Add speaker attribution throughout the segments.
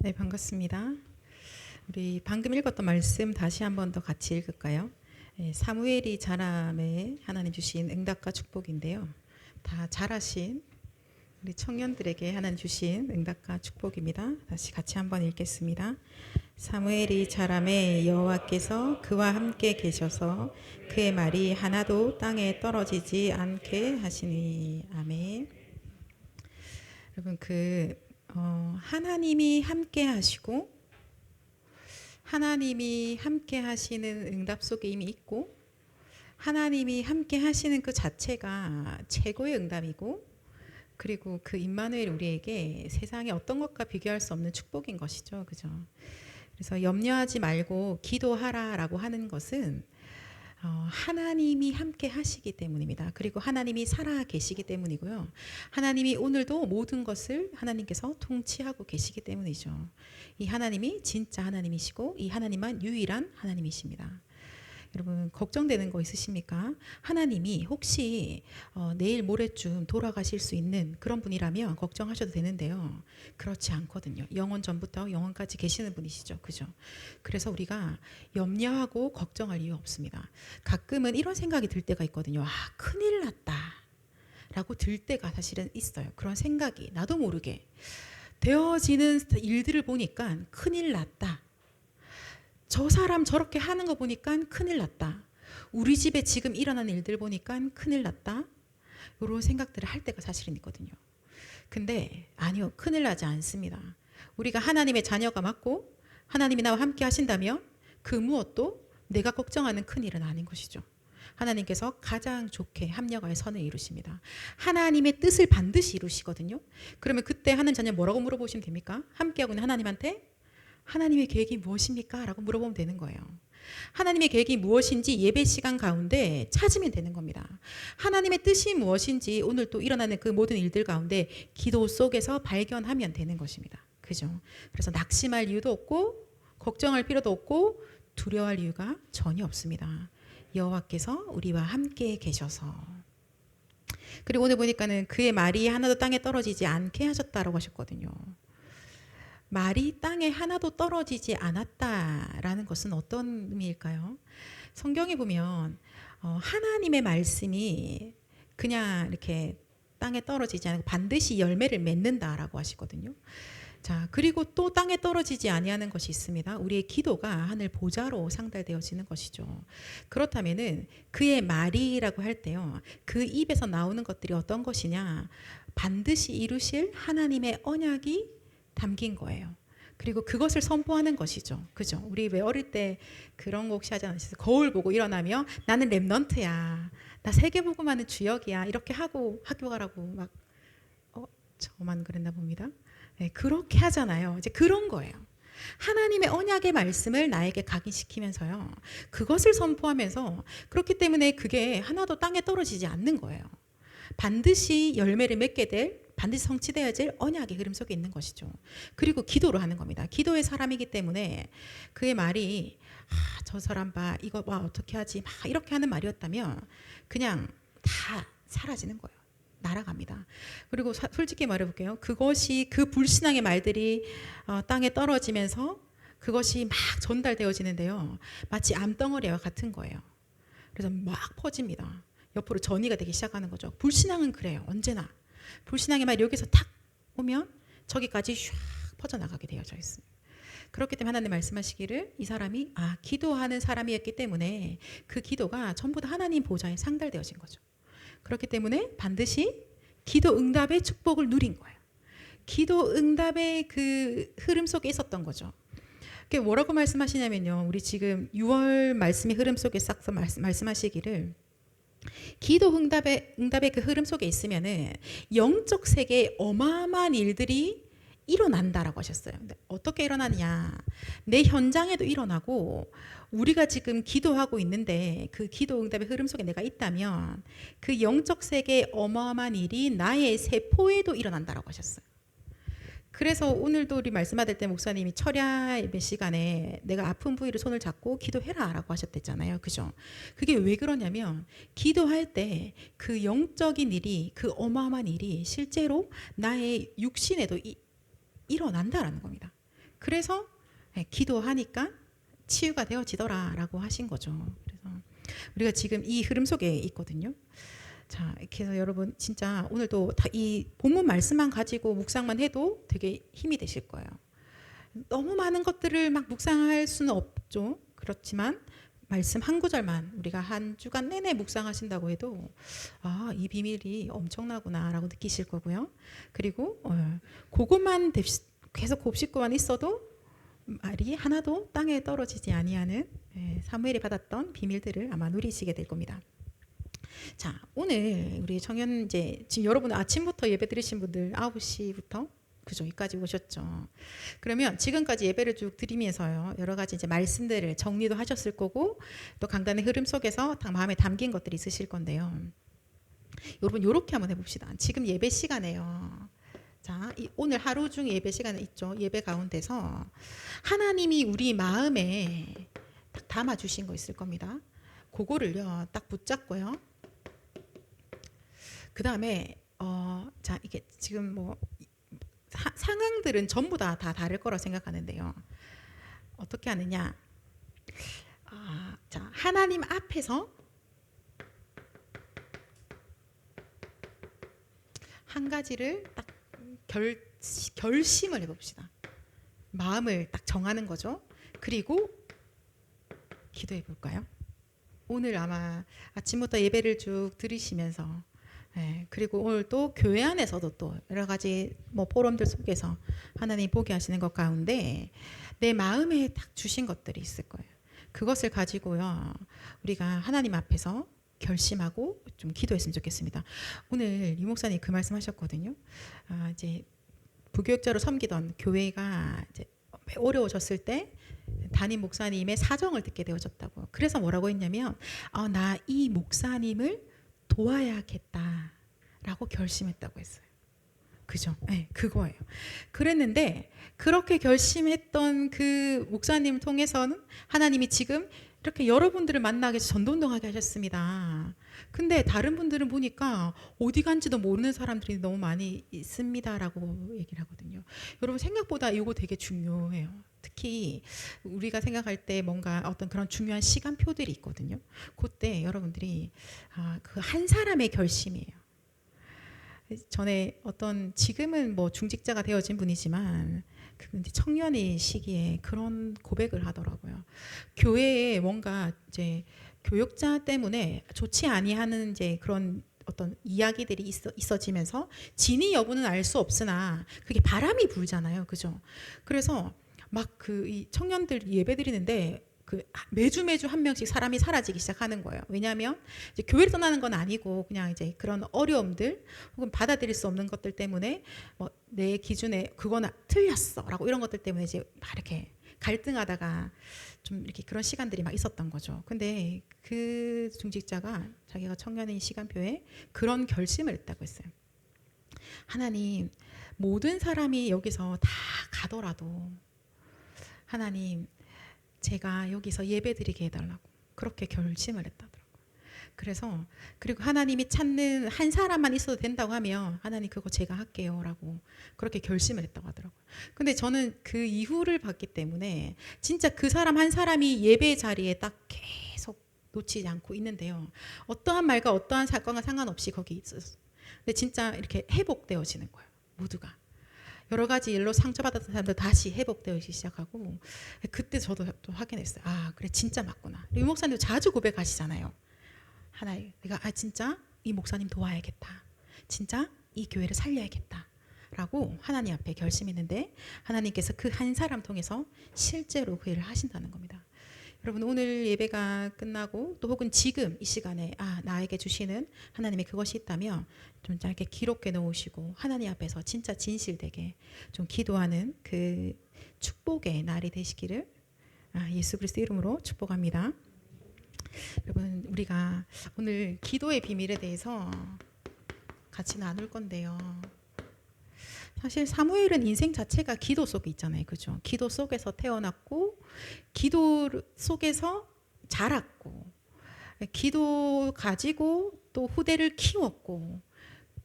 Speaker 1: 네, 반갑습니다. 우리 방금 읽었던 말씀 다시 한 번 더 같이 읽을까요? 사무엘이 자람에 하나님 주신 응답과 축복인데요. 다 잘하신 우리 청년들에게 하나님 주신 응답과 축복입니다. 다시 같이 한번 읽겠습니다. 사무엘이 자람에 여호와께서 그와 함께 계셔서 그의 말이 하나도 땅에 떨어지지 않게 하시니. 아멘. 여러분 하나님이 함께 하시고 하나님이 함께 하시는 응답 속에 이미 있고 하나님이 함께 하시는 그 자체가 최고의 응답이고 그리고 그 임마누엘 우리에게 세상의 어떤 것과 비교할 수 없는 축복인 것이죠. 그죠? 그래서 염려하지 말고 기도하라라고 하는 것은 하나님이 함께 하시기 때문입니다. 그리고 하나님이 살아 계시기 때문이고요. 하나님이 오늘도 모든 것을 하나님께서 통치하고 계시기 때문이죠. 이 하나님이 진짜 하나님이시고 이 하나님만 유일한 하나님이십니다. 여러분 걱정되는 거 있으십니까? 하나님이 혹시 내일 모레쯤 돌아가실 수 있는 그런 분이라면 걱정하셔도 되는데요. 그렇지 않거든요. 영원 전부터 영원까지 계시는 분이시죠. 그죠? 그래서 우리가 염려하고 걱정할 이유 없습니다. 가끔은 이런 생각이 들 때가 있거든요. 큰일 났다 라고 들 때가 사실은 있어요. 그런 생각이 나도 모르게 되어지는 일들을 보니까 큰일 났다. 저 사람 저렇게 하는 거 보니까 큰일 났다. 우리 집에 지금 일어나는 일들 보니까 큰일 났다. 이런 생각들을 할 때가 사실은 있거든요. 근데 아니요, 큰일 나지 않습니다. 우리가 하나님의 자녀가 맞고 하나님이 나와 함께 하신다면 그 무엇도 내가 걱정하는 큰일은 아닌 것이죠. 하나님께서 가장 좋게 합력하여 선을 이루십니다. 하나님의 뜻을 반드시 이루시거든요. 그러면 그때 하나님 자녀 뭐라고 물어보시면 됩니까? 함께하고 있는 하나님한테 하나님의 계획이 무엇입니까? 라고 물어보면 되는 거예요. 하나님의 계획이 무엇인지 예배 시간 가운데 찾으면 되는 겁니다. 하나님의 뜻이 무엇인지 오늘 또 일어나는 그 모든 일들 가운데 기도 속에서 발견하면 되는 것입니다. 그죠? 그래서 낙심할 이유도 없고 걱정할 필요도 없고 두려워할 이유가 전혀 없습니다. 여호와께서 우리와 함께 계셔서. 그리고 오늘 보니까는 그의 말이 하나도 땅에 떨어지지 않게 하셨다라고 하셨거든요. 말이 땅에 하나도 떨어지지 않았다라는 것은 어떤 의미일까요? 성경에 보면 하나님의 말씀이 그냥 이렇게 땅에 떨어지지 않고 반드시 열매를 맺는다라고 하시거든요. 자, 그리고 또 땅에 떨어지지 아니하는 것이 있습니다. 우리의 기도가 하늘 보좌로 상달되어지는 것이죠. 그렇다면은 그의 말이라고 할 때요. 그 입에서 나오는 것들이 어떤 것이냐? 반드시 이루실 하나님의 언약이 담긴 거예요. 그리고 그것을 선포하는 것이죠. 그죠? 우리 왜 어릴 때 그런 거 혹시 하지 않으셨어요? 거울 보고 일어나며 나는 랩넌트야. 나 세계복음하는 주역이야. 이렇게 하고 학교 가라고 막 저만 그랬나 봅니다. 네, 그렇게 하잖아요. 이제 그런 거예요. 하나님의 언약의 말씀을 나에게 각인시키면서요. 그것을 선포하면서 그렇기 때문에 그게 하나도 땅에 떨어지지 않는 거예요. 반드시 열매를 맺게 될 반드시 성취되어야 될 언약의 흐름 속에 있는 것이죠. 그리고 기도를 하는 겁니다. 기도의 사람이기 때문에 그의 말이 저 사람 봐 이거 봐 어떻게 하지 막 이렇게 하는 말이었다면 그냥 다 사라지는 거예요. 날아갑니다. 그리고 솔직히 말해볼게요. 그것이 그 불신앙의 말들이 땅에 떨어지면서 그것이 막 전달되어지는데요. 마치 암덩어리와 같은 거예요. 그래서 막 퍼집니다. 옆으로 전이가 되기 시작하는 거죠. 불신앙은 그래요. 언제나. 불신앙의 말이 여기서 탁 오면 저기까지 슉 퍼져나가게 되어져 있습니다. 그렇기 때문에 하나님 말씀하시기를 이 사람이 기도하는 사람이었기 때문에 그 기도가 전부 다 하나님 보좌에 상달되어진 거죠. 그렇기 때문에 반드시 기도 응답의 축복을 누린 거예요. 기도 응답의 그 흐름 속에 있었던 거죠. 그게 뭐라고 말씀하시냐면요. 우리 지금 6월 말씀의 흐름 속에 싹 말씀하시기를 기도 응답의 그 흐름 속에 있으면은 영적 세계에 어마어마한 일들이 일어난다라고 하셨어요. 근데 어떻게 일어나느냐? 내 현장에도 일어나고 우리가 지금 기도하고 있는데 그 기도 응답의 흐름 속에 내가 있다면 그 영적 세계의 어마어마한 일이 나의 세포에도 일어난다라고 하셨어요. 그래서 오늘도 우리 말씀 받을 때 목사님이 철야 예배 시간에 내가 아픈 부위를 손을 잡고 기도해라 라고 하셨댔잖아요. 그죠? 그게 왜 그러냐면 기도할 때 그 영적인 일이 그 어마어마한 일이 실제로 나의 육신에도 일어난다라는 겁니다. 그래서 기도하니까 치유가 되어지더라라고 하신 거죠. 그래서 우리가 지금 이 흐름 속에 있거든요. 자, 이렇게 해서 여러분 진짜 오늘도 다 이 본문 말씀만 가지고 묵상만 해도 되게 힘이 되실 거예요. 너무 많은 것들을 막 묵상할 수는 없죠. 그렇지만 말씀 한 구절만 우리가 한 주간 내내 묵상하신다고 해도 아, 이 비밀이 엄청나구나라고 느끼실 거고요. 그리고 그것만 계속 곱씹고만 있어도 말이 하나도 땅에 떨어지지 아니하는 사무엘이 받았던 비밀들을 아마 누리시게 될 겁니다. 자, 오늘 우리 청년 이제 지금 여러분 아침부터 예배 드리신 분들 9시부터 그죠? 여기까지 오셨죠. 그러면 지금까지 예배를 쭉 드리면서요. 여러 가지 이제 말씀들을 정리도 하셨을 거고 또 강단의 흐름 속에서 마음에 담긴 것들이 있으실 건데요. 여러분 이렇게 한번 해봅시다. 지금 예배 시간에요. 자, 오늘 하루 중 예배 시간에 있죠. 예배 가운데서 하나님이 우리 마음에 딱 담아주신 거 있을 겁니다. 그거를요 딱 붙잡고요. 그 다음에 자 이게 지금 뭐 상황들은 전부 다 다를 거라 생각하는데요. 어떻게 하느냐? 자 하나님 앞에서 한 가지를 딱 결심을 해봅시다. 마음을 딱 정하는 거죠. 그리고 기도해 볼까요? 오늘 아마 아침부터 예배를 쭉 들으시면서 그리고 오늘 또 교회 안에서도 또 여러 가지 뭐 포럼들 속에서 하나님 보게 하시는 것 가운데 내 마음에 딱 주신 것들이 있을 거예요. 그것을 가지고요 우리가 하나님 앞에서 결심하고 좀 기도했으면 좋겠습니다. 오늘 이 목사님 그 말씀하셨거든요. 이제 부교육자로 섬기던 교회가 이제 어려워졌을 때 담임 목사님의 사정을 듣게 되어졌다고. 그래서 뭐라고 했냐면 나 이 목사님을 도와야겠다라고 결심했다고 했어요. 그죠? 네, 그거예요. 그랬는데 그렇게 결심했던 그 목사님을 통해서는 하나님이 지금 이렇게 여러분들을 만나게 해서 전도운동하게 하셨습니다. 근데 다른 분들은 보니까 어디 간지도 모르는 사람들이 너무 많이 있습니다라고 얘기를 하거든요. 여러분 생각보다 이거 되게 중요해요. 특히 우리가 생각할 때 뭔가 어떤 그런 중요한 시간표들이 있거든요. 그때 여러분들이 그 한 사람의 결심이에요. 전에 어떤 지금은 뭐 중직자가 되어진 분이지만 근데 청년의 시기에 그런 고백을 하더라고요. 교회에 뭔가 이제 교육자 때문에 좋지 아니하는 이제 그런 어떤 이야기들이 있어지면서 진위 여부는 알 수 없으나 그게 바람이 불잖아요, 그죠? 그래서 막 그 이 청년들 예배 드리는데 그 매주 한 명씩 사람이 사라지기 시작하는 거예요. 왜냐하면 이제 교회를 떠나는 건 아니고 그냥 이제 그런 어려움들 혹은 받아들일 수 없는 것들 때문에 뭐 내 기준에 그건 틀렸어라고 이런 것들 때문에 이제 막 이렇게 갈등하다가 좀 이렇게 그런 시간들이 막 있었던 거죠. 근데 그 중직자가 자기가 청년의 시간표에 그런 결심을 했다고 했어요. 하나님, 모든 사람이 여기서 다 가더라도 하나님, 제가 여기서 예배드리게 해달라고 그렇게 결심을 했다더라고요. 그래서 그리고 하나님이 찾는 한 사람만 있어도 된다고 하면 하나님 그거 제가 할게요라고 그렇게 결심을 했다고 하더라고요. 근데 저는 그 이후를 봤기 때문에 진짜 그 사람 한 사람이 예배 자리에 딱 계속 놓치지 않고 있는데요. 어떠한 말과 어떠한 사건과 상관없이 거기 있었어요. 근데 진짜 이렇게 회복되어지는 거예요. 모두가. 여러 가지 일로 상처받았던 사람들 다시 회복되기 시작하고 그때 저도 또 확인했어요. 그래 진짜 맞구나. 이 목사님 자주 고백하시잖아요. 하나님 내가 진짜 이 목사님 도와야겠다. 진짜 이 교회를 살려야겠다. 라고 하나님 앞에 결심했는데 하나님께서 그 한 사람 통해서 실제로 그 일을 하신다는 겁니다. 여러분 오늘 예배가 끝나고 또 혹은 지금 이 시간에 나에게 주시는 하나님의 그것이 있다면 좀 짧게 기록해 놓으시고 하나님 앞에서 진짜 진실되게 좀 기도하는 그 축복의 날이 되시기를 예수 그리스도 이름으로 축복합니다. 여러분 우리가 오늘 기도의 비밀에 대해서 같이 나눌 건데요. 사실 사무엘은 인생 자체가 기도 속에 있잖아요. 그죠? 기도 속에서 태어났고 기도 속에서 자랐고 기도 가지고 또 후대를 키웠고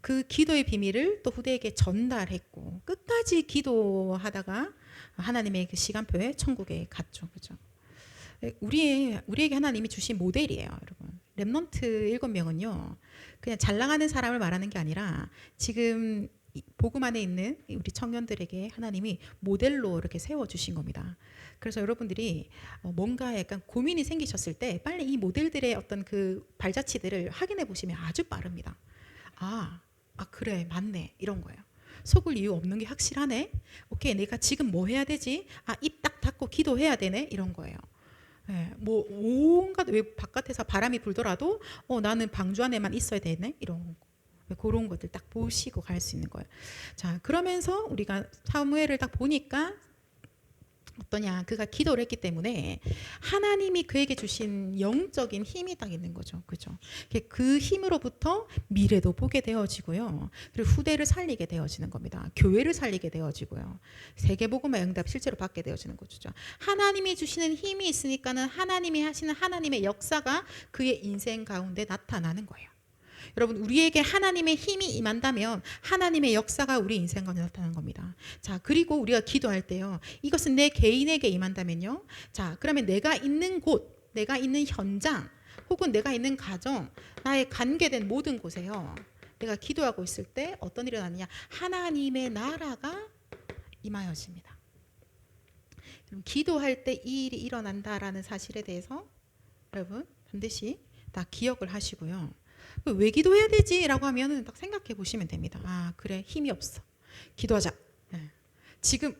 Speaker 1: 그 기도의 비밀을 또 후대에게 전달했고 끝까지 기도하다가 하나님의 그 시간표에 천국에 갔죠. 그죠? 우리에게 하나님이 주신 모델이에요, 여러분. 렘넌트 7명은요, 그냥 잘 나가는 사람을 말하는 게 아니라 지금 복음 안에 있는 우리 청년들에게 하나님이 모델로 이렇게 세워주신 겁니다. 그래서 여러분들이 뭔가 약간 고민이 생기셨을 때 빨리 이 모델들의 어떤 그 발자취들을 확인해 보시면 아주 빠릅니다. 그래, 맞네. 이런 거예요. 속을 이유 없는 게 확실하네. 오케이, 내가 지금 뭐 해야 되지? 입 딱 닫고 기도해야 되네. 이런 거예요. 네, 뭐 온갖 왜 바깥에서 바람이 불더라도 나는 방주 안에만 있어야 되네. 이런 거. 그런 것들 딱 보시고 갈 수 있는 거예요. 자, 그러면서 우리가 사무엘을 딱 보니까 어떠냐, 그가 기도를 했기 때문에 하나님이 그에게 주신 영적인 힘이 딱 있는 거죠. 그죠? 그 힘으로부터 미래도 보게 되어지고요. 그리고 후대를 살리게 되어지는 겁니다. 교회를 살리게 되어지고요. 세계복음의 응답 실제로 받게 되어지는 거죠. 하나님이 주시는 힘이 있으니까는 하나님이 하시는 하나님의 역사가 그의 인생 가운데 나타나는 거예요. 여러분, 우리에게 하나님의 힘이 임한다면 하나님의 역사가 우리 인생 가운데 나타나는 겁니다. 자, 그리고 우리가 기도할 때요, 이것은 내 개인에게 임한다면요, 자, 그러면 내가 있는 곳, 내가 있는 현장, 혹은 내가 있는 가정, 나의 관계된 모든 곳에요, 내가 기도하고 있을 때 어떤 일이 일어나느냐, 하나님의 나라가 임하여집니다. 기도할 때 이 일이 일어난다라는 사실에 대해서 여러분 반드시 다 기억을 하시고요. 왜 기도해야 되지? 라고 하면 딱 생각해 보시면 됩니다. 그래, 힘이 없어. 기도하자. 네. 지금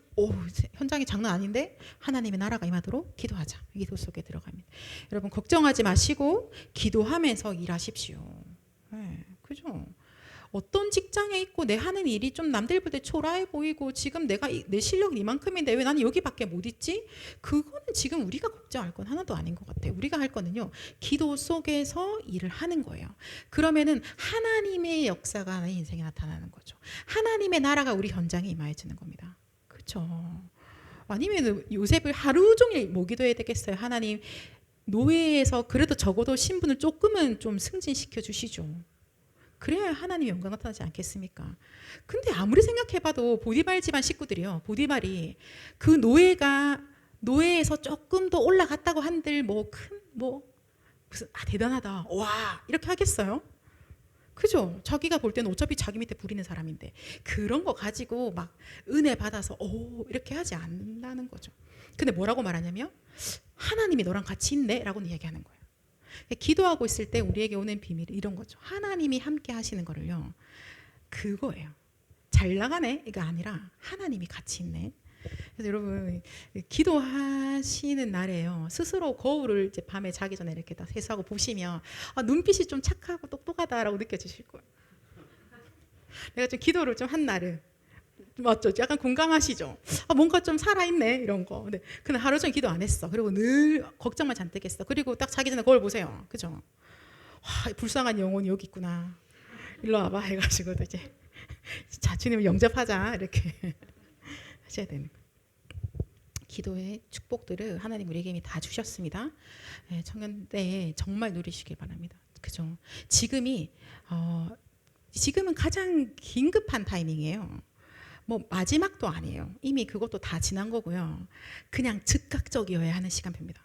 Speaker 1: 현장이 장난 아닌데 하나님의 나라가 임하도록 기도하자. 기도 속에 들어갑니다. 여러분, 걱정하지 마시고 기도하면서 일하십시오. 네, 그죠? 어떤 직장에 있고 내 하는 일이 좀 남들보다 초라해 보이고 지금 내 실력이 이만큼인데 왜 나는 여기밖에 못 있지? 그거는 지금 우리가 걱정할 건 하나도 아닌 것 같아요. 우리가 할 거는요, 기도 속에서 일을 하는 거예요. 그러면은 하나님의 역사가 내 인생에 나타나는 거죠. 하나님의 나라가 우리 현장에 임하여지는 겁니다. 그렇죠? 아니면 요셉을 하루 종일 뭐 기도해야 되겠어요? 하나님, 노예에서 그래도 적어도 신분을 조금은 좀 승진시켜 주시죠. 그래야 하나님 영광 나타나지 않겠습니까? 근데 아무리 생각해봐도 보디발 집안 식구들이요, 보디발이 그 노예에서 조금 더 올라갔다고 한들 무슨 대단하다, 와, 이렇게 하겠어요? 그죠? 자기가 볼 때는 어차피 자기 밑에 부리는 사람인데 그런 거 가지고 막 은혜 받아서 이렇게 하지 않는다는 거죠. 근데 뭐라고 말하냐면 하나님이 너랑 같이 있네 라고 이야기하는 거예요. 기도하고 있을 때 우리에게 오는 비밀이 이런 거죠. 하나님이 함께 하시는 거를요, 그거예요. 잘 나가네 이거 아니라 하나님이 같이 있네. 그래서 여러분, 기도하시는 날에요, 스스로 거울을 이제 밤에 자기 전에 이렇게 다 세수하고 보시면 눈빛이 좀 착하고 똑똑하다라고 느껴지실 거예요. 내가 좀 기도를 좀 한 날은, 맞죠? 약간 공감하시죠? 뭔가 좀 살아있네 이런 거. 근데 그날 하루 종일 기도 안 했어. 그리고 늘 걱정만 잔뜩 했어. 그리고 딱 자기 전에 거울 보세요. 그죠? 와, 불쌍한 영혼이 여기 있구나. 일로 와봐 해가지고 이제 자, 주님을 영접하자 이렇게 하셔야 되는 거예요. 기도의 축복들을 하나님 우리에게 이미 다 주셨습니다. 청년때 정말 누리시길 바랍니다. 그죠? 지금은 가장 긴급한 타이밍이에요. 뭐 마지막도 아니에요. 이미 그것도 다 지난 거고요. 그냥 즉각적이어야 하는 시간표입니다.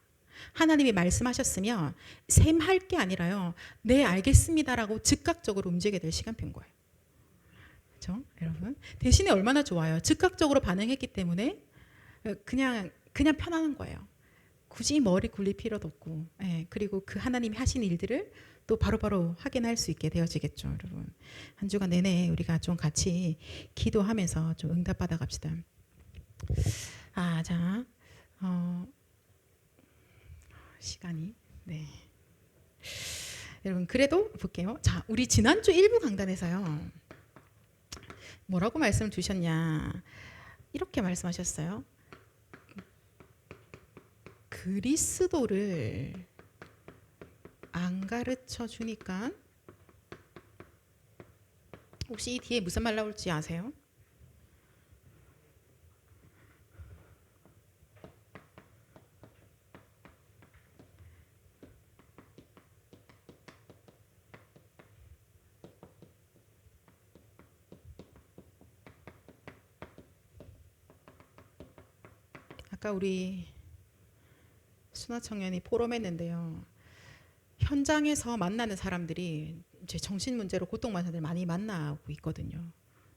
Speaker 1: 하나님이 말씀하셨으면 셈할 게 아니라요, 네 알겠습니다라고 즉각적으로 움직여야 될 시간표인 거예요. 그렇죠? 여러분, 대신에 얼마나 좋아요. 즉각적으로 반응했기 때문에 그냥 편안한 거예요. 굳이 머리 굴릴 필요도 없고, 그리고 그 하나님이 하신 일들을 또 바로바로 확인할 수 있게 되어지겠죠. 여러분, 한 주간 내내 우리가 좀 같이 기도하면서 좀 응답받아 갑시다. 자, 시간이, 네. 여러분, 그래도 볼게요. 자, 우리 지난주 일부 강단에서요, 뭐라고 말씀 주셨냐, 이렇게 말씀하셨어요. 그리스도를 안 가르쳐 주니까, 혹시 이 뒤에 무슨 말 나올지 아세요? 아까 우리 순화 청년이 포럼했는데요. 현장에서 만나는 사람들이 이제 정신 문제로 고통받는 사람들 많이 만나고 있거든요.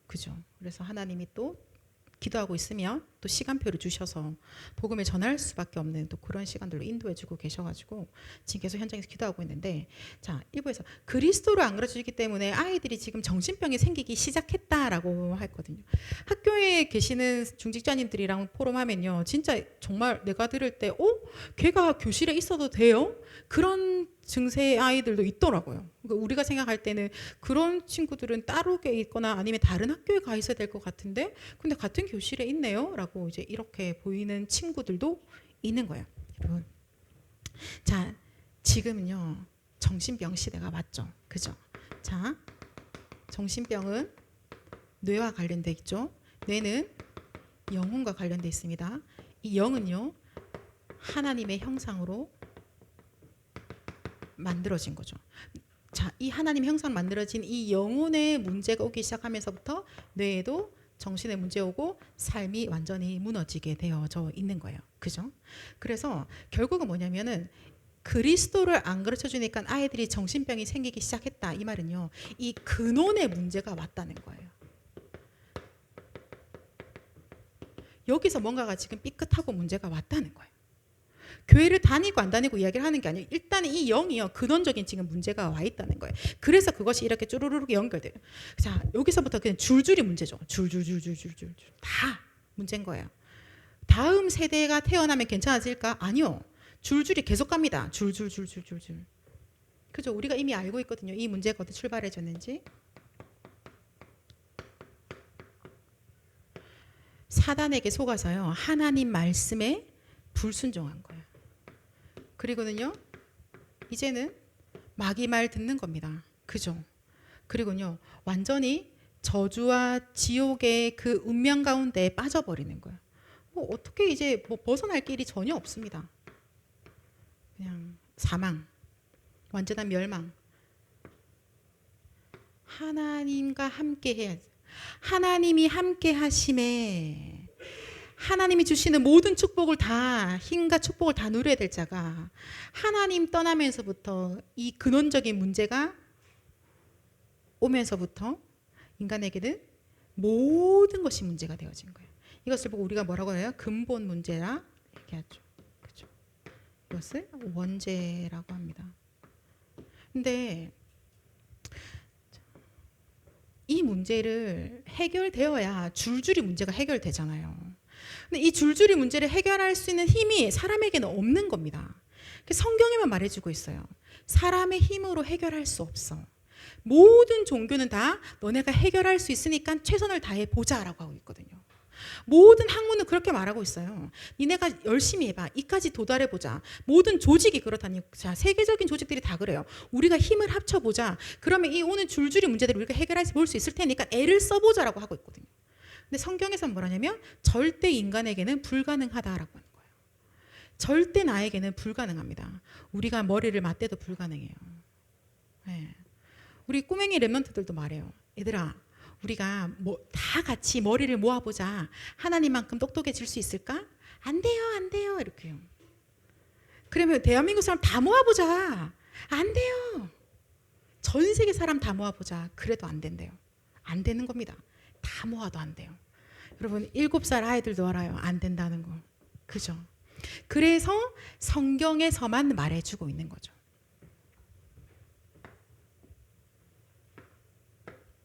Speaker 1: 그죠? 그래서 하나님이 또 기도하고 있으면 또 시간표를 주셔서 복음을 전할 수밖에 없는 또 그런 시간들로 인도해주고 계셔가지고 지금 계속 현장에서 기도하고 있는데, 자 1부에서 그리스도를 안 가르쳐주기 때문에 아이들이 지금 정신병이 생기기 시작했다라고 했거든요. 학교에 계시는 중직자님들이랑 포럼하면요, 진짜 정말 내가 들을 때 걔가 교실에 있어도 돼요? 그런 증세의 아이들도 있더라고요. 그러니까 우리가 생각할 때는 그런 친구들은 따로 있거나 아니면 다른 학교에 가 있어야 될 것 같은데 근데 같은 교실에 있네요 라고 이제 이렇게 보이는 친구들도 있는 거예요, 여러분. 자, 지금은요 정신병 시대가 맞죠, 그죠? 자, 정신병은 뇌와 관련돼 있죠. 뇌는 영혼과 관련돼 있습니다. 이 영은요 하나님의 형상으로 만들어진 거죠. 자, 이 하나님 형상 만들어진 이 영혼의 문제가 오기 시작하면서부터 뇌에도 정신의 문제 오고 삶이 완전히 무너지게 되어져 있는 거예요. 그죠? 그래서 결국은 뭐냐면은 그리스도를 안 가르쳐 주니까 아이들이 정신병이 생기기 시작했다. 이 말은요, 이 근원의 문제가 왔다는 거예요. 여기서 뭔가가 지금 삐끗하고 문제가 왔다는 거예요. 교회를 다니고 안 다니고 이야기를 하는 게 아니에요. 일단 이 영이요, 근원적인 지금 문제가 와 있다는 거예요. 그래서 그것이 이렇게 쭈루루룩 연결돼요. 자, 여기서부터 그냥 줄줄이 문제죠. 줄줄줄줄줄줄 다 문제인 거예요. 다음 세대가 태어나면 괜찮아질까? 아니요. 줄줄이 계속 갑니다. 줄줄줄줄줄줄. 그죠? 우리가 이미 알고 있거든요. 이 문제가 어떻게 출발해졌는지. 사단에게 속아서요, 하나님 말씀에 불순종한 거예요. 그리고는요, 이제는 마귀 말 듣는 겁니다. 그죠? 그리고요, 완전히 저주와 지옥의 그 운명 가운데 빠져버리는 거예요. 어떻게 이제 벗어날 길이 전혀 없습니다. 그냥 사망, 완전한 멸망. 하나님과 함께 해야지. 하나님이 함께 하심에 하나님이 주시는 모든 축복을 다, 힘과 축복을 다 누려야 될 자가 하나님 떠나면서부터 이 근원적인 문제가 오면서부터 인간에게는 모든 것이 문제가 되어진 거예요. 이것을 보고 우리가 뭐라고 해요? 근본 문제라 얘기하죠. 그렇죠? 이것을 원죄라고 합니다. 근데 이 문제를 해결되어야 줄줄이 문제가 해결되잖아요. 근데 이 줄줄이 문제를 해결할 수 있는 힘이 사람에게는 없는 겁니다. 성경에만 말해주고 있어요. 사람의 힘으로 해결할 수 없어. 모든 종교는 다 너네가 해결할 수 있으니까 최선을 다해 보자라고 하고 있거든요. 모든 학문은 그렇게 말하고 있어요. 니네가 열심히 해봐. 이까지 도달해보자. 모든 조직이 그렇다니. 자, 세계적인 조직들이 다 그래요. 우리가 힘을 합쳐보자. 그러면 이 오는 줄줄이 문제들을 우리가 해결해서 볼 수 있을 테니까 애를 써보자라고 하고 있거든요. 근데 성경에서는 뭐라냐면 절대 인간에게는 불가능하다라고 하는 거예요. 절대 나에게는 불가능합니다. 우리가 머리를 맞대도 불가능해요. 네. 우리 꼬맹이 랩런트들도 말해요. 얘들아, 우리가 다 같이 머리를 모아보자. 하나님만큼 똑똑해질 수 있을까? 안 돼요, 안 돼요. 이렇게요. 그러면 대한민국 사람 다 모아보자. 안 돼요. 전 세계 사람 다 모아보자. 그래도 안 된대요. 안 되는 겁니다. 다 모아도 안 돼요. 여러분 7살 아이들도 알아요. 안 된다는 거. 그죠? 그래서 성경에서만 말해주고 있는 거죠.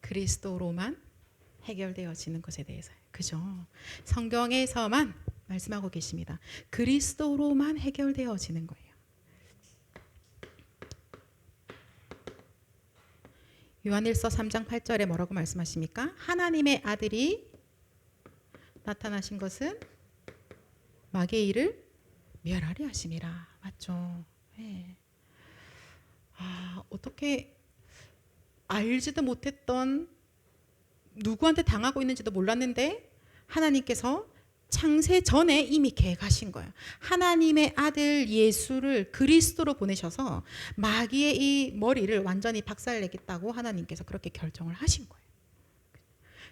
Speaker 1: 그리스도로만 해결되어지는 것에 대해서. 그죠? 성경에서만 말씀하고 계십니다. 그리스도로만 해결되어지는 거예요. 요한일서 3장 8절에 뭐라고 말씀하십니까? 하나님의 아들이 나타나신 것은 마귀의 일을 멸하리 하심이라. 맞죠? 네. 어떻게 알지도 못했던, 누구한테 당하고 있는지도 몰랐는데 하나님께서 창세 전에 이미 계획하신 거예요. 하나님의 아들 예수를 그리스도로 보내셔서 마귀의 이 머리를 완전히 박살내겠다고 하나님께서 그렇게 결정을 하신 거예요.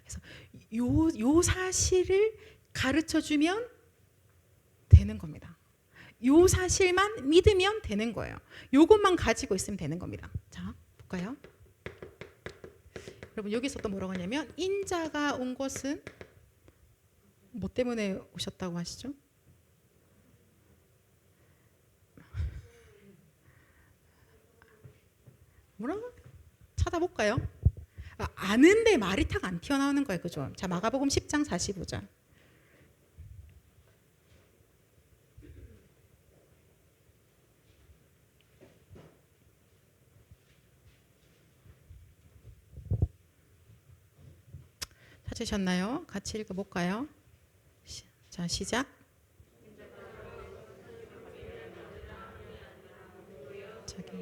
Speaker 1: 그래서 요 사실을 가르쳐 주면 되는 겁니다. 요 사실만 믿으면 되는 거예요. 요것만 가지고 있으면 되는 겁니다. 자, 볼까요? 여러분 여기서 또 뭐라고 하냐면 인자가 온 것은 뭐 때문에 오셨다고 하시죠? 뭐라고? 찾아볼까요? 아는데 말이 탁 안 튀어나오는 거예요. 그죠? 자, 마가복음 10장 45절. 찾으셨나요? 같이 읽어볼까요? 자, 시작. 자기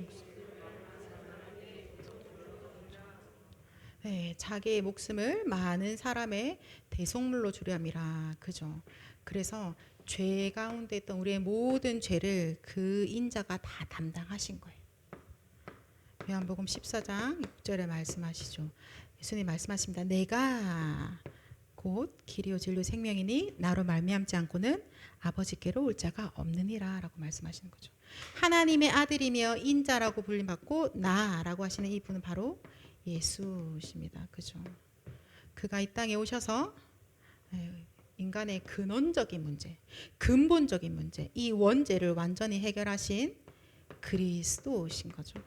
Speaker 1: 목숨. 네, 자기의 목숨을 많은 사람의 대속물로 주려 함이라. 그죠? 그래서 죄 가운데 있던 우리의 모든 죄를 그 인자가 다 담당하신 거예요. 요한복음 14장 6절에 말씀하시죠. 예수님 말씀하십니다. 내가 곧 길이요 진리요 생명이니 나로 말미암지 않고는 아버지께로 올 자가 없느니라 라고 말씀하시는 거죠. 하나님의 아들이며 인자라고 불림받고 나라고 하시는 이분은 바로 예수십니다. 그죠? 그가 이 땅에 오셔서 인간의 근원적인 문제, 근본적인 문제, 이 원죄를 완전히 해결하신 그리스도신 거죠.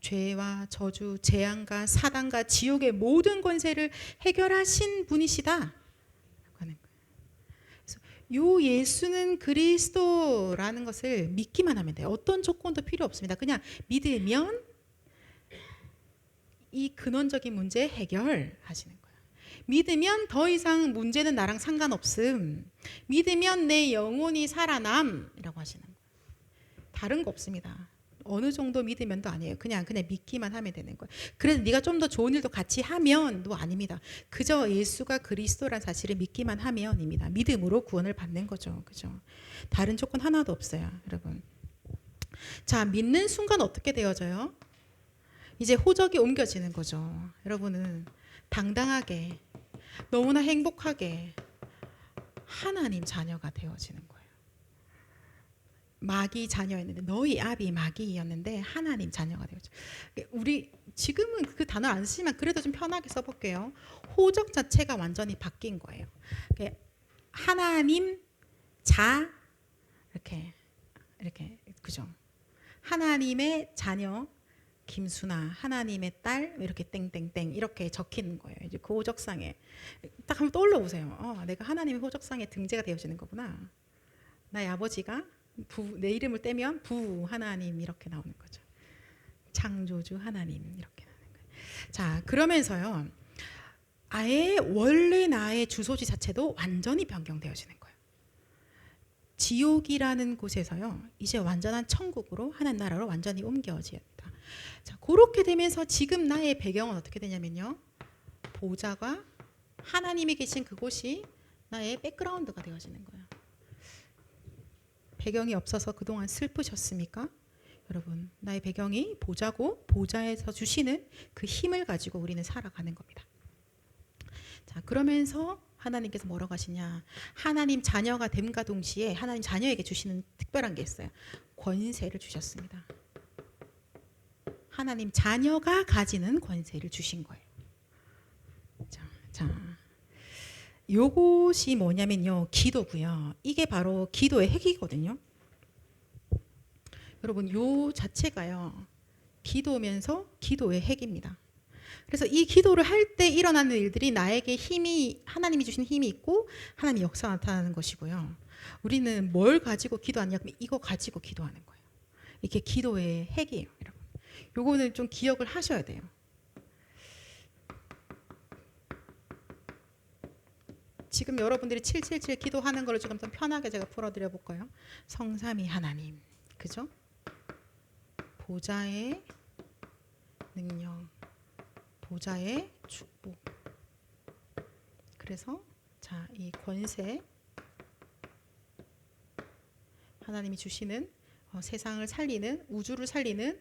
Speaker 1: 죄와 저주, 재앙과 사단과 지옥의 모든 권세를 해결하신 분이시다. 요 예수는 그리스도라는 것을 믿기만 하면 돼요. 어떤 조건도 필요 없습니다. 그냥 믿으면 이 근원적인 문제 해결하시는 거예요. 믿으면 더 이상 문제는 나랑 상관없음. 믿으면 내 영혼이 살아남이라고 하시는 거예요. 다른 거 없습니다. 어느 정도 믿으면도 아니에요. 그냥 믿기만 하면 되는 거예요. 그래서 네가 좀 더 좋은 일도 같이 하면도 아닙니다. 그저 예수가 그리스도란 사실을 믿기만 하면입니다. 믿음으로 구원을 받는 거죠. 그죠? 다른 조건 하나도 없어요, 여러분. 자, 믿는 순간 어떻게 되어져요? 이제 호적이 옮겨지는 거죠. 여러분은 당당하게 너무나 행복하게 하나님 자녀가 되어지는 거예요. 마귀 자녀였는데 너희 아비 마귀였는데 하나님 자녀가 되었죠. 우리 지금은 그 단어 안 쓰지만 그래도 좀 편하게 써볼게요. 호적 자체가 완전히 바뀐 거예요. 하나님 자 이렇게 그죠? 하나님의 자녀 김수나 하나님의 딸 이렇게 땡땡땡 이렇게 적히는 거예요. 이제 그 호적상에 딱 한번 떠올려 보세요. 내가 하나님의 호적상에 등재가 되어지는 거구나. 나의 아버지가 내 이름을 떼면 부 하나님 이렇게 나오는 거죠. 창조주 하나님 이렇게 나오는 거예요. 자, 그러면서요. 아예 원래 나의 주소지 자체도 완전히 변경되어지는 거예요. 지옥이라는 곳에서요. 이제 완전한 천국으로 하나님 나라로 완전히 옮겨집니다. 자, 그렇게 되면서 지금 나의 배경은 어떻게 되냐면요. 보좌가 하나님이 계신 그곳이 나의 백그라운드가 되어지는 거예요. 배경이 없어서 그동안 슬프셨습니까? 여러분, 나의 배경이 보좌고 보좌에서 주시는 그 힘을 가지고 우리는 살아가는 겁니다. 자, 그러면서 하나님께서 뭐라고 하시냐? 하나님 자녀가 됨과 동시에 하나님 자녀에게 주시는 특별한 게 있어요. 권세를 주셨습니다. 하나님 자녀가 가지는 권세를 주신 거예요. 자, 요것이 뭐냐면요. 기도고요. 이게 바로 기도의 핵이거든요. 여러분, 요 자체가요. 기도면서 기도의 핵입니다. 그래서 이 기도를 할 때 일어나는 일들이 나에게 하나님이 주신 힘이 있고 하나님의 역사가 나타나는 것이고요. 우리는 뭘 가지고 기도하냐? 그러면 이거 가지고 기도하는 거예요. 이게 기도의 핵이에요, 여러분. 요거는 좀 기억을 하셔야 돼요. 지금 여러분들이 777 기도하는 걸 조금 더 편하게 제가 풀어드려 볼까요? 성삼위 하나님, 그죠? 보좌의 능력, 보좌의 축복. 그래서 자, 이 권세, 하나님이 주시는 세상을 살리는, 우주를 살리는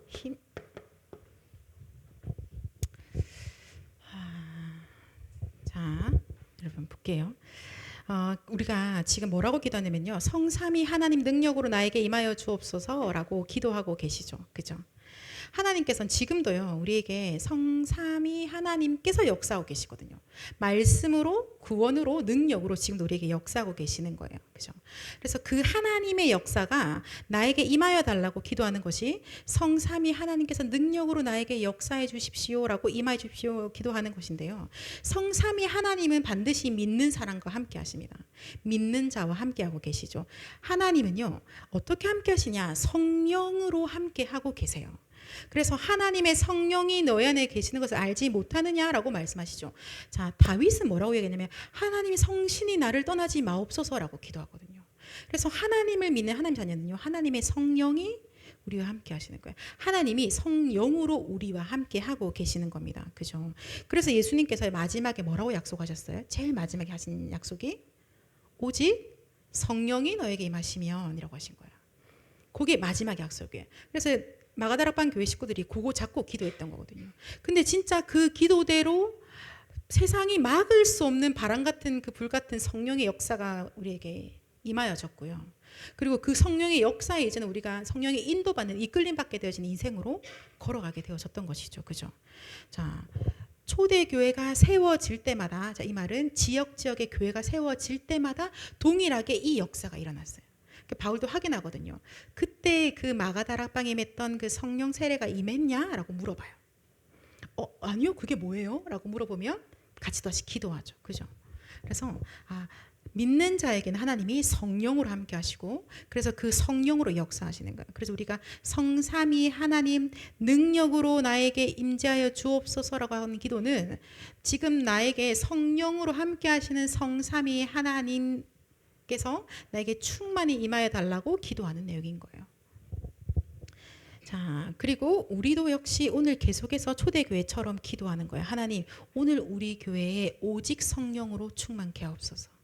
Speaker 1: 힘. 볼게요. 우리가 지금 뭐라고 기도하냐면요. 성삼위 하나님 능력으로 나에게 임하여 주옵소서라고 기도하고 계시죠. 그죠? 하나님께서는 지금도요, 우리에게 성삼위 하나님께서 역사하고 계시거든요. 말씀으로, 구원으로, 능력으로 지금 우리에게 역사하고 계시는 거예요. 그죠? 그래서 그 하나님의 역사가 나에게 임하여 달라고 기도하는 것이 성삼위 하나님께서 능력으로 나에게 역사해 주십시오라고 임하여 주십시오 기도하는 것인데요. 성삼위 하나님은 반드시 믿는 사람과 함께 하십니다. 믿는 자와 함께 하고 계시죠. 하나님은요, 어떻게 함께 하시냐? 성령으로 함께 하고 계세요. 그래서 하나님의 성령이 너희 안에 계시는 것을 알지 못하느냐라고 말씀하시죠. 자, 다윗은 뭐라고 얘기했냐면 하나님의 성신이 나를 떠나지 마옵소서라고 기도하거든요. 그래서 하나님을 믿는 하나님 자녀는요, 하나님의 성령이 우리와 함께 하시는 거예요. 하나님이 성령으로 우리와 함께 하고 계시는 겁니다. 그죠? 그래서 예수님께서 마지막에 뭐라고 약속하셨어요? 제일 마지막에 하신 약속이 오직 성령이 너에게 임하시면이라고 하신 거예요. 그게 마지막 약속이에요. 그래서 마가다락방 교회 식구들이 그거 잡고 기도했던 거거든요. 근데 진짜 그 기도대로 세상이 막을 수 없는 바람 같은 그 불 같은 성령의 역사가 우리에게 임하여졌고요. 그리고 그 성령의 역사에 이제는 우리가 성령의 인도받는 이끌림 받게 되어진 인생으로 걸어가게 되어졌던 것이죠. 그죠? 자, 초대교회가 세워질 때마다, 자, 이 말은 지역의 교회가 세워질 때마다 동일하게 이 역사가 일어났어요. 바울도 확인하거든요. 그때 그 마가다락방에 맺던 그 성령 세례가 임했냐라고 물어봐요. 아니요, 그게 뭐예요? 라고 물어보면 같이 다시 기도하죠. 그죠? 그래서 믿는 자에게는 하나님이 성령으로 함께 하시고, 그래서 그 성령으로 역사하시는 거예요. 그래서 우리가 성삼위 하나님 능력으로 나에게 임재하여 주옵소서라고 하는 기도는 지금 나에게 성령으로 함께 하시는 성삼위 하나님 께서 나에게 충만히 임하여 달라고 기도하는 내용인 거예요. 자, 그리고 우리도 역시 오늘 계속해서 초대교회처럼 기도하는 거예요. 하나님, 오늘 우리 교회에 오직 성령으로 충만케 하옵소서.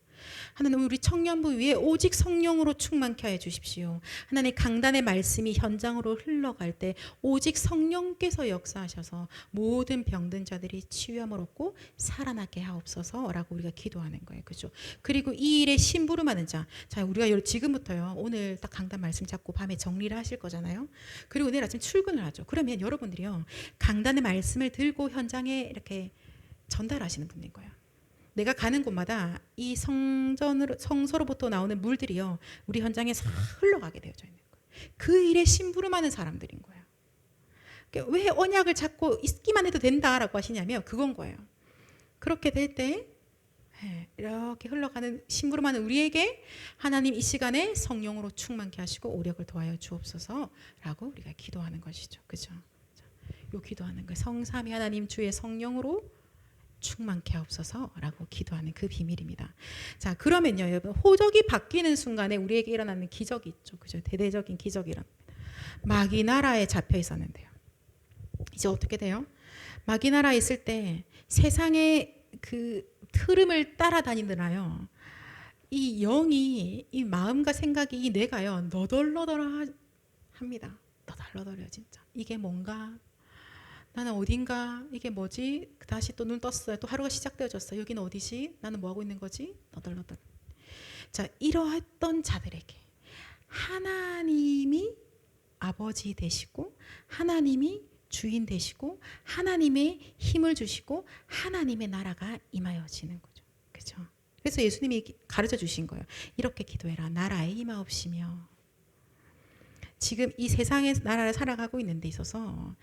Speaker 1: 하나님, 우리 청년부 위에 오직 성령으로 충만케 해 주십시오. 하나님, 강단의 말씀이 현장으로 흘러갈 때 오직 성령께서 역사하셔서 모든 병든 자들이 치유함을 얻고 살아나게 하옵소서라고 우리가 기도하는 거예요. 그죠? 그리고 이 일에 심부름하는 자, 우리가 지금부터요, 오늘 딱 강단 말씀 잡고 밤에 정리를 하실 거잖아요. 그리고 내일 아침 출근을 하죠. 그러면 여러분들이요, 강단의 말씀을 들고 현장에 이렇게 전달하시는 분인 거예요. 내가 가는 곳마다 이 성서로부터 나오는 물들이요, 우리 현장에 싹 흘러가게 되어져 있는 거예요. 그 일에 심부름하는 사람들인 거예요. 왜 언약을 잡고 있기만 해도 된다라고 하시냐면 그건 거예요. 그렇게 될 때 이렇게 흘러가는 심부름하는 우리에게 하나님 이 시간에 성령으로 충만케 하시고 오력을 더하여 주옵소서라고 우리가 기도하는 것이죠. 그죠? 요 기도하는 거예요. 성삼위 하나님 주의 성령으로 충만케 하옵소서라고 기도하는 그 비밀입니다. 자, 그러면요, 여러분, 호적이 바뀌는 순간에 우리에게 일어나는 기적이 있죠. 그죠? 대대적인 기적이랍니다. 마귀 나라에 잡혀 있었는데요. 이제 어떻게 돼요? 마귀 나라에 있을 때 세상의 그 흐름을 따라다니느라요, 이 영이, 이 마음과 생각이, 이 뇌가요, 너덜너덜합니다. 너덜너덜해요, 진짜. 이게 뭔가? 나는 어딘가? 이게 뭐지? 다시 또 눈 떴어요. 또 하루가 시작되어졌어요. 여기는 어디지? 나는 뭐 하고 있는 거지? 너덜너덜. 자, 이러했던 자들에게 하나님이 아버지 되시고, 하나님이 주인 되시고, 하나님의 힘을 주시고, 하나님의 나라가 임하여지는 거죠. 그죠? 그래서 예수님이 가르쳐 주신 거예요. 이렇게 기도해라. 나라에 임하옵시며. 지금 이 세상의 나라를 살아가고 있는 데 있어서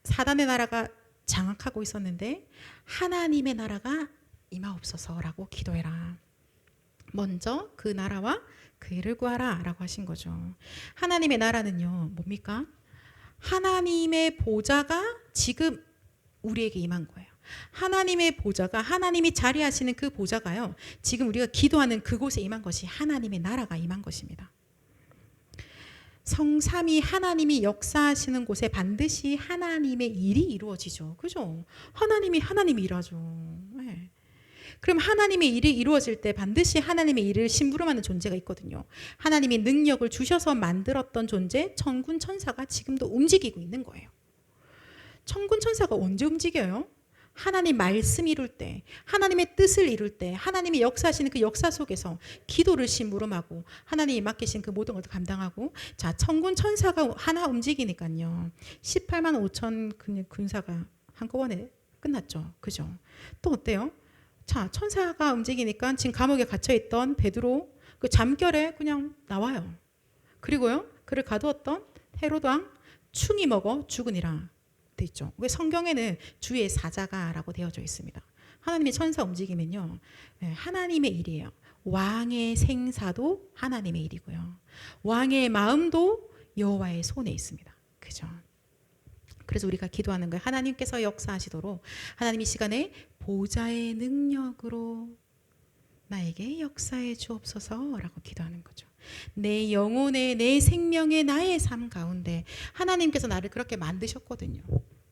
Speaker 1: 사단의 나라가 장악하고 있었는데 하나님의 나라가 임하옵소서라고 기도해라. 먼저 그 나라와 그 일을 구하라 라고 하신 거죠. 하나님의 나라는요, 뭡니까? 하나님의 보좌가 지금 우리에게 임한 거예요. 하나님의 보좌가, 하나님이 자리하시는 그 보좌가요, 지금 우리가 기도하는 그곳에 임한 것이 하나님의 나라가 임한 것입니다. 성삼위 하나님이 역사하시는 곳에 반드시 하나님의 일이 이루어지죠. 그죠? 하나님이 일하죠. 네. 그럼 하나님의 일이 이루어질 때 반드시 하나님의 일을 심부름하는 존재가 있거든요. 하나님이 능력을 주셔서 만들었던 존재, 천군 천사가 지금도 움직이고 있는 거예요. 천군 천사가 언제 움직여요? 하나님 말씀 이룰 때, 하나님의 뜻을 이룰 때, 하나님이 역사하시는 그 역사 속에서 기도를 심부름하고 하나님이 맡기신 그 모든 것을 감당하고, 자, 천군 천사가 하나 움직이니까요. 18만 5천 군사가 한꺼번에 끝났죠. 그죠? 또 어때요? 자, 천사가 움직이니까 지금 감옥에 갇혀있던 베드로 그 잠결에 그냥 나와요. 그리고요, 그를 가두었던 헤로드 왕 충이 먹어 죽으니라 돼 있죠. 왜 성경에는 주의 사자가라고 되어져 있습니다. 하나님의 천사 움직이면요, 하나님의 일이에요. 왕의 생사도 하나님의 일이고요, 왕의 마음도 여호와의 손에 있습니다. 그죠? 그래서 우리가 기도하는 거예요. 하나님께서 역사하시도록 하나님 이 시간에 보좌의 능력으로 나에게 역사해 주옵소서라고 기도하는 거죠. 내 영혼의, 내 생명의, 나의 삶 가운데 하나님께서 나를 그렇게 만드셨거든요.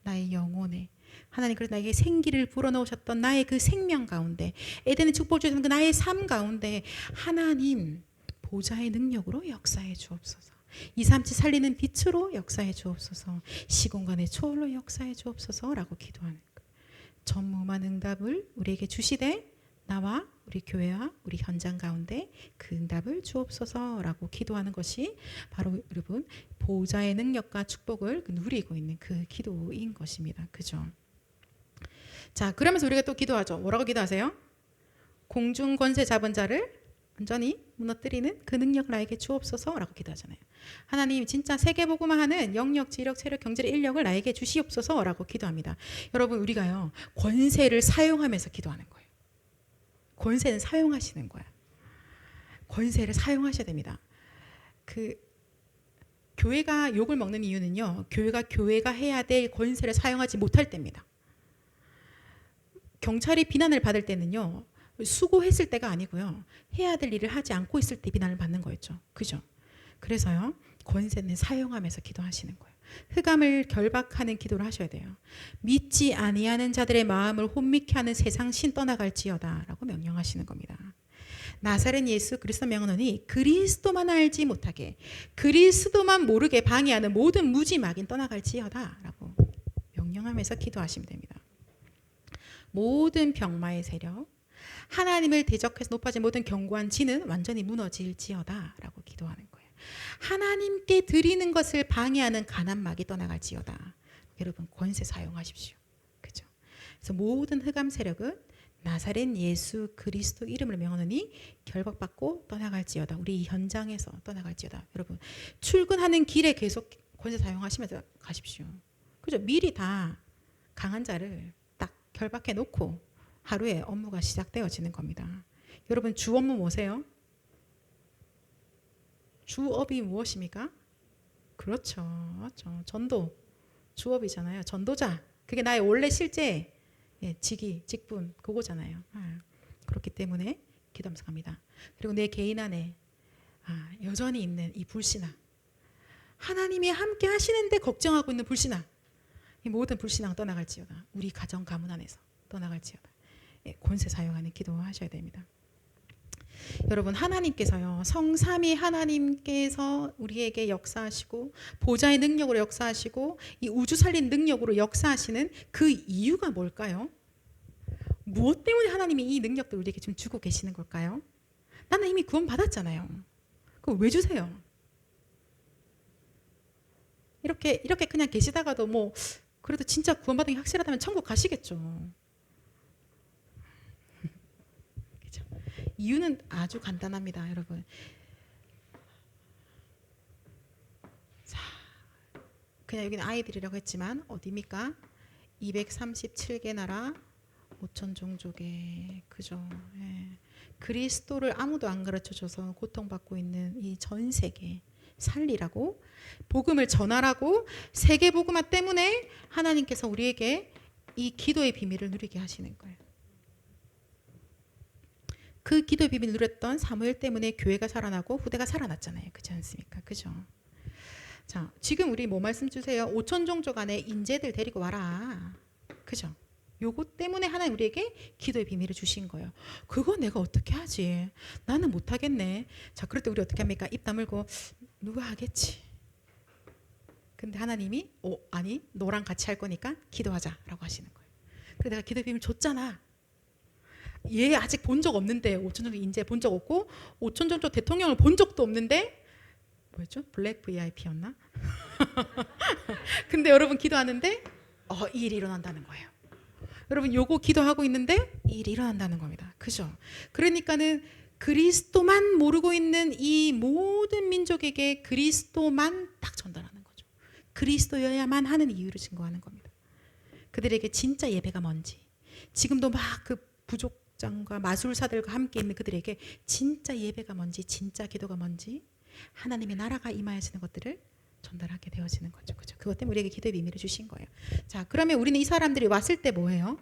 Speaker 1: 나의 영혼에 하나님, 그래서 나에게 생기를 불어넣으셨던 나의 그 생명 가운데, 에덴의 축복을 주셨던 그 나의 삶 가운데 하나님 보좌의 능력으로 역사해 주옵소서. 237 살리는 빛으로 역사해 주옵소서. 시공간의 초월로 역사해 주옵소서라고 기도하는 거예요. 전무한 응답을 우리에게 주시되 나와 우리 교회와 우리 현장 가운데 그 응답을 주옵소서라고 기도하는 것이 바로 여러분 보좌의 능력과 축복을 누리고 있는 그 기도인 것입니다. 그죠? 자, 그러면서 우리가 또 기도하죠. 뭐라고 기도하세요? 공중 권세 잡은 자를 완전히 무너뜨리는 그 능력을 나에게 주옵소서라고 기도하잖아요. 하나님 진짜 세계복음화 하는 영역, 지력, 체력, 경제력, 인력을 나에게 주시옵소서라고 기도합니다. 여러분, 우리가요 권세를 사용하면서 기도하는 거예요. 권세는 사용하시는 거야. 권세를 사용하셔야 됩니다. 그 교회가 욕을 먹는 이유는요, 교회가 해야 될 권세를 사용하지 못할 때입니다. 경찰이 비난을 받을 때는요, 수고했을 때가 아니고요, 해야 될 일을 하지 않고 있을 때 비난을 받는 거였죠. 그죠? 그래서요, 권세는 사용하면서 기도하시는 거예요. 흑암을 결박하는 기도를 하셔야 돼요. 믿지 아니하는 자들의 마음을 혼미케 하는 세상 신 떠나갈지어다 라고 명령하시는 겁니다. 나사렛 예수 그리스도 명언이 그리스도만 알지 못하게, 그리스도만 모르게 방해하는 모든 무지 마귀는 떠나갈지어다 라고 명령하면서 기도하시면 됩니다. 모든 병마의 세력, 하나님을 대적해서 높아진 모든 견고한 진은 완전히 무너질지어다 라고 기도하는 거예요. 하나님께 드리는 것을 방해하는 가난 마귀 떠나갈지어다. 여러분, 권세 사용하십시오. 그죠? 그래서 모든 흑암 세력은 나사렛 예수 그리스도 이름을 명하노니 결박받고 떠나갈지어다. 우리 이 현장에서 떠나갈지어다. 여러분, 출근하는 길에 계속 권세 사용하시면서 가십시오. 그죠? 미리 다 강한 자를 딱 결박해 놓고 하루에 업무가 시작되어지는 겁니다. 여러분, 주 업무 뭐세요? 주업이 무엇입니까? 그렇죠. 맞죠. 전도. 주업이잖아요. 전도자. 그게 나의 원래 실제 직위, 직분, 그거잖아요. 그렇기 때문에 기도하면서 갑니다. 그리고 내 개인 안에 여전히 있는 이 불신앙. 하나님이 함께 하시는데 걱정하고 있는 불신앙. 이 모든 불신앙 떠나갈지어다. 우리 가정 가문 안에서 떠나갈지어다. 권세 사용하는 기도하셔야 됩니다. 여러분, 하나님께서요, 성삼위 하나님께서 우리에게 역사하시고 보좌의 능력으로 역사하시고 이 우주 살린 능력으로 역사하시는 그 이유가 뭘까요? 무엇 때문에 하나님이 이 능력들 우리에게 좀 주고 계시는 걸까요? 나는 이미 구원 받았잖아요. 그럼 왜 주세요? 이렇게 그냥 계시다가도 뭐 그래도 진짜 구원 받은 게 확실하다면 천국 가시겠죠. 이유는 아주 간단합니다, 여러분. 자, 그냥 여기는 아이들이라고 했지만 어디입니까? 237개 나라 5천 종족의, 그죠? 예. 그리스도를 아무도 안 가르쳐줘서 고통받고 있는 이 전 세계 살리라고, 복음을 전하라고, 세계 복음화 때문에 하나님께서 우리에게 이 기도의 비밀을 누리게 하시는 거예요. 그 기도의 비밀을 누렸던 사무엘 때문에 교회가 살아나고 후대가 살아났잖아요. 그렇지 않습니까? 그죠? 자, 지금 우리 뭐 말씀 주세요? 5천 종족 안에 인재들 데리고 와라. 그죠? 요거 때문에 하나님 우리에게 기도의 비밀을 주신 거예요. 그거 내가 어떻게 하지? 나는 못하겠네. 자, 그럴 때 우리 어떻게 합니까? 입 다물고 누가 하겠지. 근데 하나님이 아니, 너랑 같이 할 거니까 기도하자라고 하시는 거예요. 그래 내가 기도의 비밀 줬잖아. 얘 아직 본 적 없는데 오촌정 인재 본 적 없고 오촌정 쪽 대통령을 본 적도 없는데 뭐였죠? 블랙 VIP였나? 근데 여러분 기도하는데 이 일이 일어난다는 거예요. 여러분 요거 기도하고 있는데 이 일이 일어난다는 겁니다. 그죠? 그러니까는 그리스도만 모르고 있는 이 모든 민족에게 그리스도만 딱 전달하는 거죠. 그리스도여야만 하는 이유를 증거하는 겁니다. 그들에게 진짜 예배가 뭔지, 지금도 막 그 부족장과 마술사들과 함께 있는 그들에게 진짜 예배가 뭔지, 진짜 기도가 뭔지, 하나님의 나라가 임하시는 것들을 전달하게 되어지는 거죠. 그죠? 그것 때문에 우리에게 기도의 비밀을 주신 거예요. 자, 그러면 우리는 이 사람들이 왔을 때 뭐예요?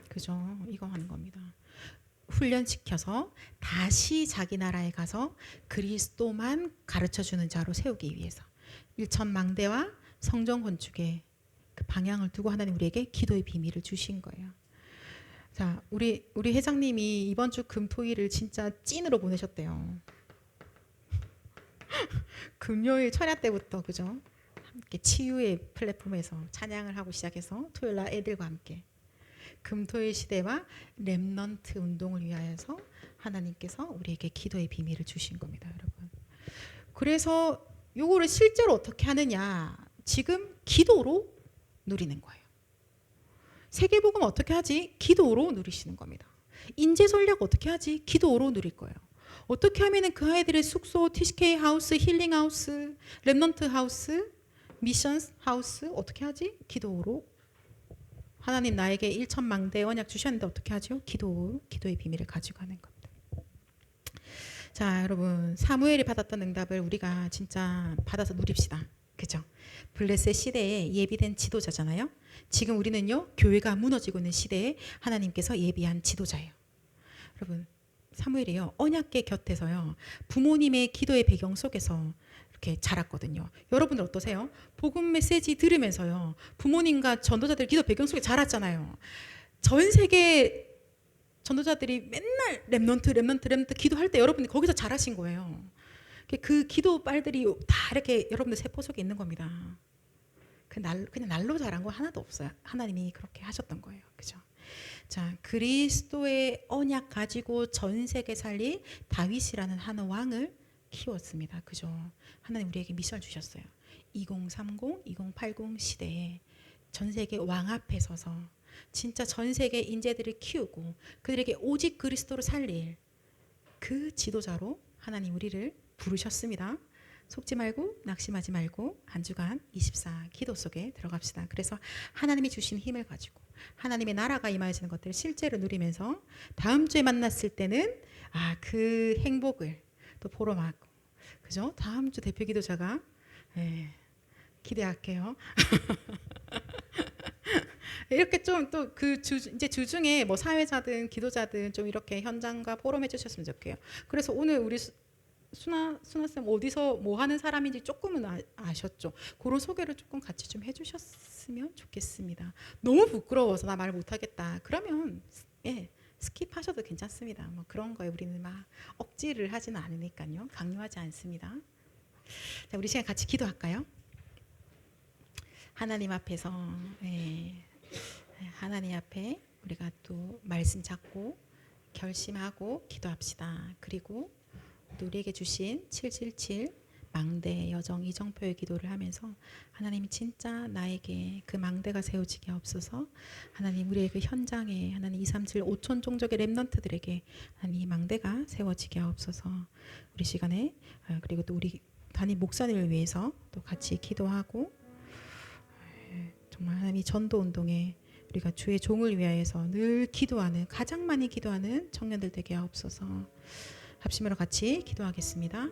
Speaker 1: 그죠? 이거 하는 겁니다. 훈련시켜서 다시 자기 나라에 가서 그리스도만 가르쳐주는 자로 세우기 위해서 일천망대와 성전 건축의 그 방향을 두고 하나님 우리에게 기도의 비밀을 주신 거예요. 자, 우리 회장님이 이번 주 금토일을 진짜 찐으로 보내셨대요. 금요일 철야 때부터 그죠? 함께 치유의 플랫폼에서 찬양을 하고 시작해서 토요일 날 애들과 함께 금토일 시대와 렘넌트 운동을 위하여서 하나님께서 우리에게 기도의 비밀을 주신 겁니다, 여러분. 그래서 요거를 실제로 어떻게 하느냐? 지금 기도로 누리는 거예요. 세계복음 어떻게 하지? 기도로 누리시는 겁니다. 인재 전략 어떻게 하지? 기도로 누릴 거예요. 어떻게 하면은 그 아이들의 숙소, TCK 하우스, 힐링 하우스, 렘넌트 하우스, 미션 하우스 어떻게 하지? 기도로. 하나님 나에게 1천망대 언약 주셨는데 어떻게 하죠? 기도의 비밀을 가지고 가는 겁니다. 자, 여러분 사무엘이 받았던 응답을 우리가 진짜 받아서 누립시다. 그죠? 블레셋 시대에 예비된 지도자잖아요. 지금 우리는요 교회가 무너지고 있는 시대에 하나님께서 예비한 지도자예요. 여러분 사무엘이요 언약궤 곁에서요 부모님의 기도의 배경 속에서 이렇게 자랐거든요. 여러분들 어떠세요? 복음 메시지 들으면서요 부모님과 전도자들 기도 배경 속에 자랐잖아요. 전 세계 전도자들이 맨날 렘넌트 기도할 때 여러분이 거기서 자라신 거예요. 그 기도 빨들이 다 이렇게 여러분들 세포 속에 있는 겁니다. 그냥 날로 자란 거 하나도 없어요. 하나님이 그렇게 하셨던 거예요. 그죠? 자, 그리스도의 언약 가지고 전 세계 살릴 다윗이라는 한 왕을 키웠습니다. 그죠? 하나님 우리에게 미션을 주셨어요. 2030, 2080 시대에 전 세계 왕 앞에 서서 진짜 전 세계 인재들을 키우고 그들에게 오직 그리스도를 살릴 그 지도자로 하나님 우리를 부르셨습니다. 속지 말고 낙심하지 말고 한 주간 24 기도 속에 들어갑시다. 그래서 하나님이 주신 힘을 가지고 하나님의 나라가 임하시는 것들을 실제로 누리면서 다음 주에 만났을 때는 그 행복을 또 보러 가고 그죠? 다음 주 대표 기도자가 기대할게요. 이렇게 좀 또 그 이제 주중에 뭐 사회자든 기도자든 좀 이렇게 현장과 포럼해 주셨으면 좋겠어요. 그래서 오늘 우리 순아쌤 어디서 뭐 하는 사람인지 조금은 아셨죠? 그런 소개를 조금 같이 좀 해주셨으면 좋겠습니다. 너무 부끄러워서 나 말 못하겠다. 그러면 스킵하셔도 괜찮습니다. 뭐 그런 거에 우리는 막 억지를 하지는 않으니까요. 강요하지 않습니다. 자, 우리 시간 같이 기도할까요? 하나님 앞에서 하나님 앞에 우리가 또 말씀 잡고 결심하고 기도합시다. 그리고 또 우리에게 주신 777 망대 여정 이정표의 기도를 하면서 하나님 진짜 나에게 그 망대가 세워지게 없어서 하나님 우리의 그 현장에 하나님 237 5천 종족의 렘넌트들에게 하나님 이 망대가 세워지게 없어서 우리 시간에 그리고 또 우리 담임 목사님을 위해서 또 같이 기도하고 정말 하나님 전도 운동에 우리가 주의 종을 위하여서 늘 기도하는 가장 많이 기도하는 청년들 되게 하옵소서. 합심으로 같이 기도하겠습니다.